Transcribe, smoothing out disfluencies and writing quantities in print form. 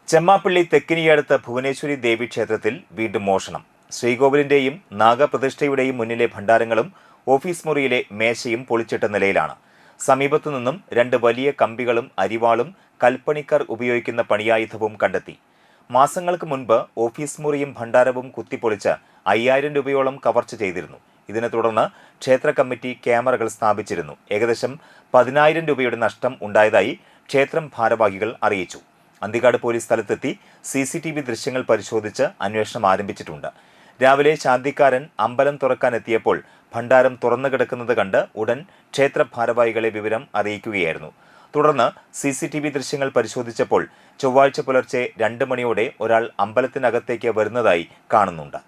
ചെമ്മാപ്പള്ളി തെക്കിനിയടുത്ത ഭുവനേശ്വരി ദേവി ക്ഷേത്രത്തിൽ വീണ്ടും മോഷണം. ശ്രീകോവിലിന്റെയും നാഗപ്രതിഷ്ഠയുടെയും മുന്നിലെ ഭണ്ഡാരങ്ങളും ഓഫീസ് മുറിയിലെ മേശയും പൊളിച്ചിട്ട നിലയിലാണ്. സമീപത്തു നിന്നും 2 വലിയ കമ്പികളും അരിവാളും കൽപ്പണിക്കാർ ഉപയോഗിക്കുന്ന പണിയായുധവും കണ്ടെത്തി. മാസങ്ങൾക്ക് മുൻപ് ഓഫീസ് മുറിയും ഭണ്ഡാരവും കുത്തിപ്പൊളിച്ച് 5000 രൂപയോളം കവർച്ച ചെയ്തിരുന്നു. ഇതിനെ തുടർന്ന് ക്ഷേത്ര കമ്മിറ്റി ക്യാമറകൾ സ്ഥാപിച്ചിരുന്നു. ഏകദേശം 10000 രൂപയുടെ നഷ്ടം ഉണ്ടായതായി ക്ഷേത്രം ഭാരവാഹികൾ അറിയിച്ചു. അന്തിക്കാട് പോലീസ് സ്ഥലത്തെത്തി CCTV ദൃശ്യങ്ങൾ പരിശോധിച്ച് അന്വേഷണം ആരംഭിച്ചിട്ടുണ്ട്. രാവിലെ ശാന്തിക്കാരൻ അമ്പലം തുറക്കാനെത്തിയപ്പോൾ ഭണ്ഡാരം തുറന്നു കിടക്കുന്നത് കണ്ട് ഉടൻ ക്ഷേത്ര ഭാരവാഹികളെ വിവരം അറിയിക്കുകയായിരുന്നു. തുടർന്ന് CCTV ദൃശ്യങ്ങൾ പരിശോധിച്ചപ്പോൾ ചൊവ്വാഴ്ച പുലർച്ചെ 2 മണിയോടെ ഒരാൾ അമ്പലത്തിനകത്തേക്ക് വരുന്നതായി കാണുന്നുണ്ട്.